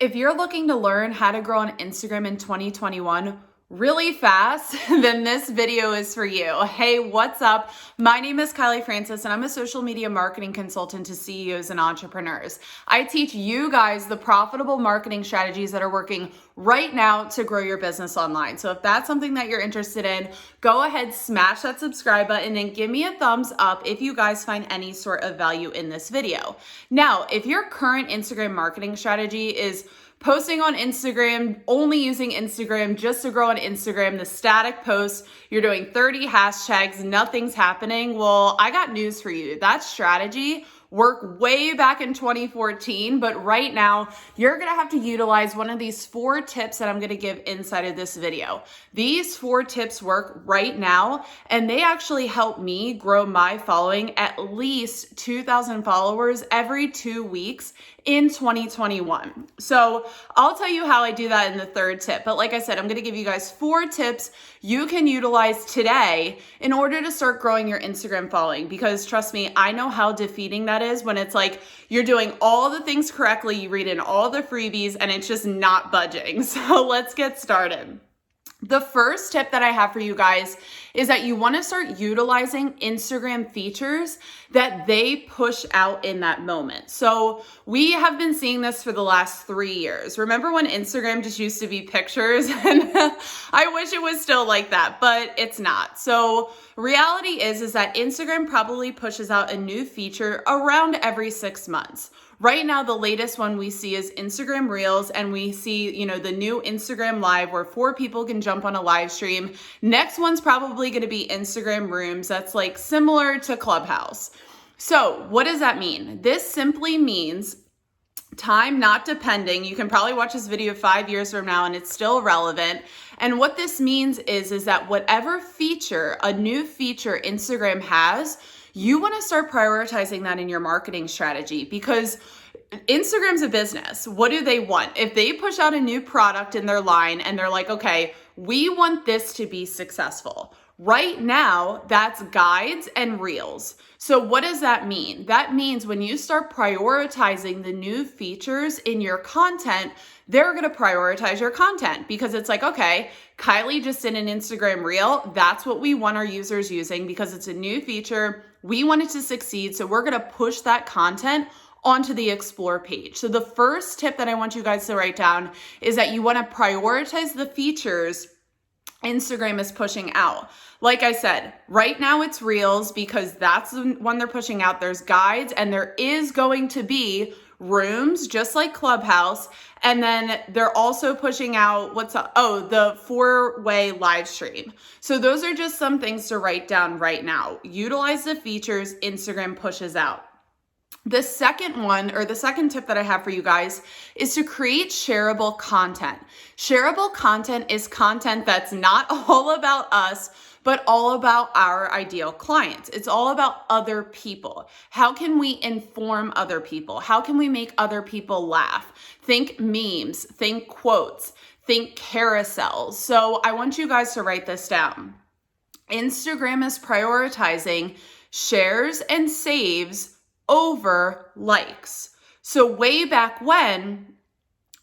If you're looking to learn how to grow on Instagram in 2021 really fast, then this video is for you. Hey, what's up? My name is Kylie Francis, and I'm a social media marketing consultant to CEOs and entrepreneurs. I teach you guys the profitable marketing strategies that are working right now to grow your business online. So if that's something that you're interested in, go ahead, smash that subscribe button and give me a thumbs up if you guys find any sort of value in this video. Now, if your current Instagram marketing strategy is posting on Instagram, only using Instagram just to grow on Instagram, the static posts, you're doing 30 hashtags, nothing's happening. Well, I got news for you. That strategy worked way back in 2014, but right now you're gonna have to utilize one of these 4 tips that I'm gonna give inside of this video. These 4 tips work right now, and they actually help me grow my following at least 2,000 followers every 2 weeks in 2021. So I'll tell you how I do that in the 3rd tip. But like I said, I'm gonna give you guys 4 tips you can utilize today in order to start growing your Instagram following. Because trust me, I know how defeating that is when it's like you're doing all the things correctly, you read in all the freebies, and it's just not budging. So let's get started. The first tip that I have for you guys is that you want to start utilizing Instagram features that they push out in that moment. So we have been seeing this for the last 3 years. Remember when Instagram just used to be pictures? And I wish it was still like that, but it's not. So reality is that Instagram probably pushes out a new feature around every 6 months. Right now, the latest one we see is Instagram Reels, and we see, the new Instagram Live where 4 people can jump on a live stream. Next one's probably going to be Instagram Rooms. That's like similar to Clubhouse. So what does that mean? This simply means time not depending. You can probably watch this video 5 years from now and it's still relevant. And what this means is that whatever feature, a new feature Instagram has, you want to start prioritizing that in your marketing strategy, because Instagram's a business. What do they want? If they push out a new product in their line and they're like, okay, we want this to be successful. Right now, that's guides and reels. So what does that mean? That means when you start prioritizing the new features in your content, they're going to prioritize your content, because it's like, okay, Kylie just did an Instagram reel. That's what we want our users using because it's a new feature. We want it to succeed. So we're going to push that content onto the explore page. So the first tip that I want you guys to write down is that you want to prioritize the features Instagram is pushing out. Like I said, right now it's Reels because that's the one they're pushing out. There's guides, and there is going to be rooms just like Clubhouse. And then they're also pushing out the 4-way live stream. So those are just some things to write down right now. Utilize the features Instagram pushes out. The second tip that I have for you guys is to create shareable content. Shareable content is content that's not all about us, but all about our ideal clients. It's all about other people. How can we inform other people? How can we make other people laugh? Think memes, think quotes, think carousels. So I want you guys to write this down. Instagram is prioritizing shares and saves over likes. So way back when,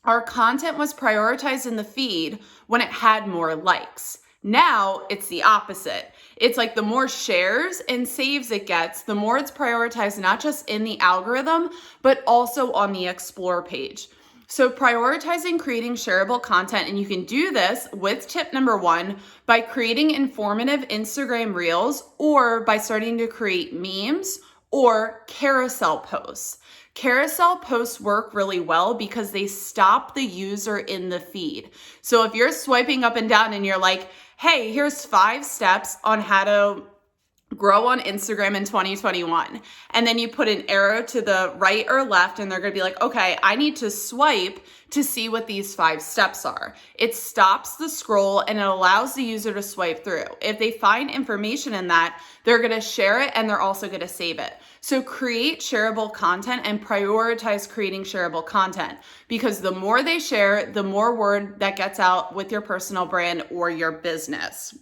our content was prioritized in the feed when it had more likes. Now it's the opposite. It's like the more shares and saves it gets, the more it's prioritized not just in the algorithm, but also on the explore page. So prioritizing creating shareable content, and you can do this with tip number 1 by creating informative Instagram Reels, or by starting to create memes or carousel posts. Carousel posts work really well because they stop the user in the feed. So if you're swiping up and down and you're like, hey, here's 5 steps on how to grow on Instagram in 2021. And then you put an arrow to the right or left, and they're going to be like, okay, I need to swipe to see what these 5 steps are. It stops the scroll and it allows the user to swipe through. If they find information in that, they're going to share it, and they're also going to save it. So create shareable content and prioritize creating shareable content, because the more they share, the more word that gets out with your personal brand or your business.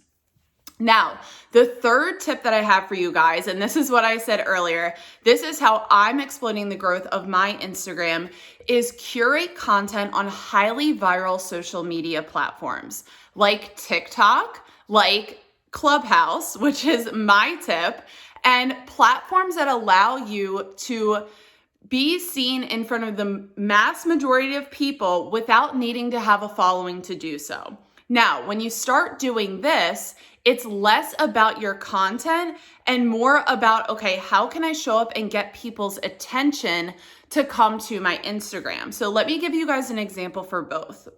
Now, the third tip that I have for you guys, and this is what I said earlier, this is how I'm exploding the growth of my Instagram, is curate content on highly viral social media platforms like TikTok, like Clubhouse, which is my tip, and platforms that allow you to be seen in front of the mass majority of people without needing to have a following to do so. Now, when you start doing this, it's less about your content and more about, okay, how can I show up and get people's attention to come to my Instagram? So let me give you guys an example for both.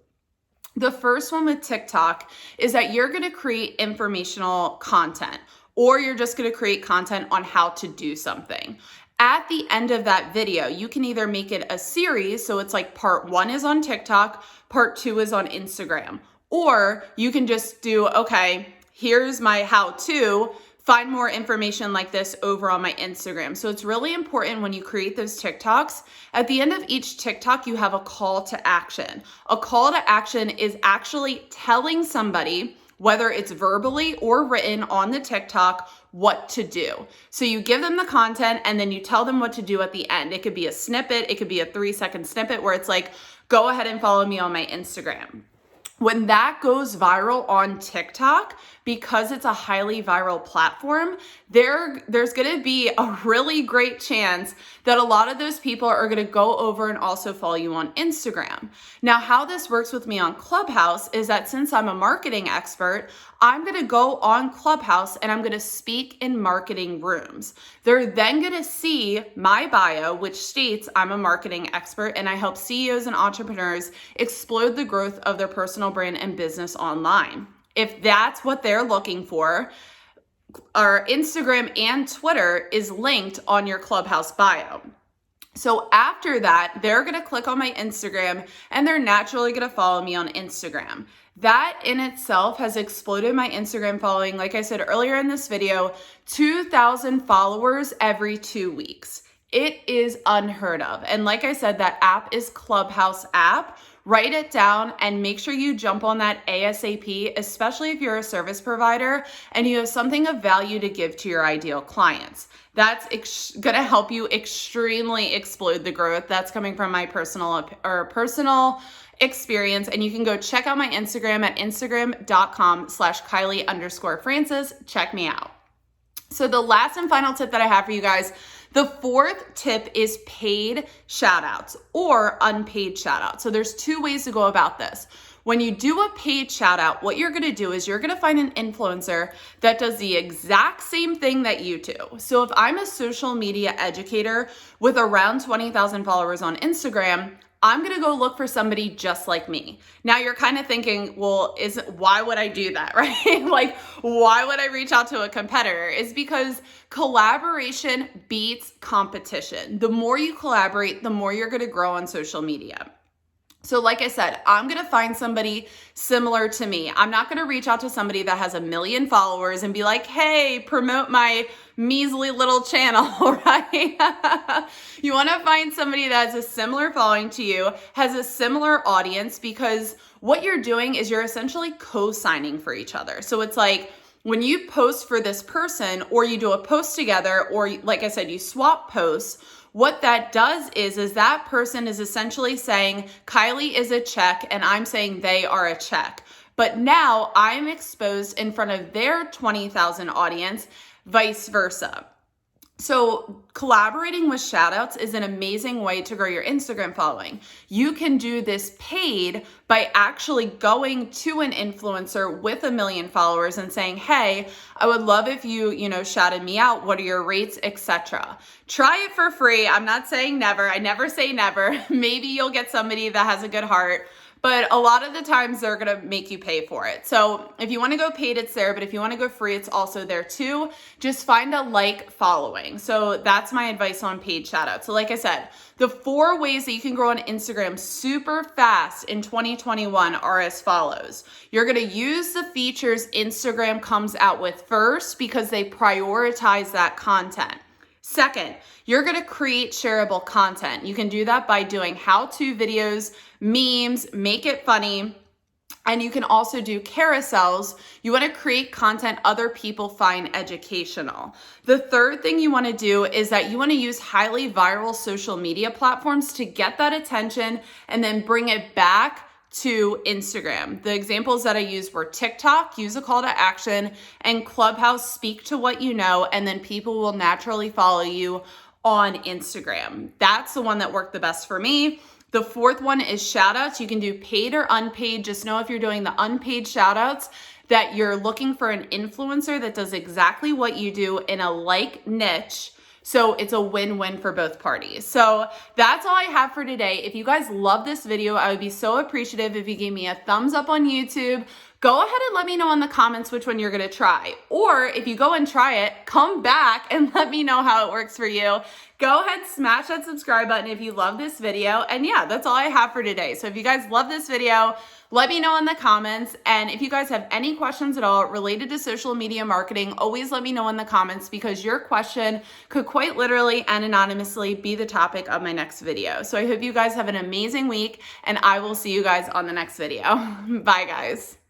The first one with TikTok is that you're going to create informational content, or you're just going to create content on how to do something. At the end of that video, you can either make it a series, so it's like part 1 is on TikTok, part 2 is on Instagram, or you can just do, okay, here's my how-to, find more information like this over on my Instagram. So it's really important when you create those TikToks, at the end of each TikTok, you have a call to action. A call to action is actually telling somebody, whether it's verbally or written on the TikTok, what to do. So you give them the content and then you tell them what to do at the end. It could be a snippet, it could be a 3-second snippet where it's like, go ahead and follow me on my Instagram. When that goes viral on TikTok, because it's a highly viral platform, there's going to be a really great chance that a lot of those people are going to go over and also follow you on Instagram. Now, how this works with me on Clubhouse is that since I'm a marketing expert, I'm going to go on Clubhouse and I'm going to speak in marketing rooms. They're then going to see my bio, which states I'm a marketing expert and I help CEOs and entrepreneurs explode the growth of their personal brand and business online. If that's what they're looking for, our Instagram and Twitter is linked on your Clubhouse bio. So after that, they're going to click on my Instagram and they're naturally going to follow me on Instagram. That in itself has exploded my Instagram following. Like I said earlier in this video, 2,000 followers every 2 weeks. It is unheard of. And like I said, that app is Clubhouse app. Write it down and make sure you jump on that ASAP, especially if you're a service provider and you have something of value to give to your ideal clients. That's going to help you extremely explode the growth. That's coming from my personal experience. And you can go check out my Instagram at instagram.com/Kylie_Francis. Check me out. So the last and final tip that I have for you guys, the fourth tip is paid shout outs or unpaid shout outs. So there's 2 ways to go about this. When you do a paid shout out, what you're going to do is you're going to find an influencer that does the exact same thing that you do. So if I'm a social media educator with around 20,000 followers on Instagram, I'm going to go look for somebody just like me. Now you're kind of thinking, well, why would I do that, right? Like, why would I reach out to a competitor? It's because collaboration beats competition. The more you collaborate, the more you're going to grow on social media. So like I said, I'm going to find somebody similar to me. I'm not going to reach out to somebody that has 1 million followers and be like, hey, promote my measly little channel, right? You want to find somebody that has a similar following to you, has a similar audience, because what you're doing is you're essentially co-signing for each other. So it's like when you post for this person or you do a post together, or like I said, you swap posts, what that does is that person is essentially saying Kylie is a check and I'm saying they are a check. But now I'm exposed in front of their 20,000 audience, vice versa. So collaborating with shoutouts is an amazing way to grow your Instagram following. You can do this paid by actually going to an influencer with 1 million followers and saying, hey, I would love if you shouted me out. What are your rates, etc. Try it for free. I'm not saying never. I never say never. Maybe you'll get somebody that has a good heart, but a lot of the times they're going to make you pay for it. So if you want to go paid, it's there. But if you want to go free, it's also there too. Just find a like following. So that's my advice on paid shout out. So like I said, the 4 ways that you can grow on Instagram super fast in 2021 are as follows. You're going to use the features Instagram comes out with first because they prioritize that content. Second, you're going to create shareable content. You can do that by doing how-to videos, memes, make it funny. And you can also do carousels. You want to create content other people find educational. The third thing you want to do is that you want to use highly viral social media platforms to get that attention and then bring it back to Instagram. The examples that I used were TikTok, use a call to action, and Clubhouse, speak to what you know, and then people will naturally follow you on Instagram. That's the one that worked the best for me. The fourth one is shout outs. You can do paid or unpaid. Just know if you're doing the unpaid shout outs that you're looking for an influencer that does exactly what you do in a like niche. So it's a win-win for both parties. So that's all I have for today. If you guys love this video, I would be so appreciative if you gave me a thumbs up on YouTube. Go ahead and let me know in the comments which one you're gonna try. Or if you go and try it, come back and let me know how it works for you. Go ahead, smash that subscribe button if you love this video. And yeah, that's all I have for today. So if you guys love this video, let me know in the comments. And if you guys have any questions at all related to social media marketing, always let me know in the comments, because your question could quite literally and anonymously be the topic of my next video. So I hope you guys have an amazing week, and I will see you guys on the next video. Bye guys.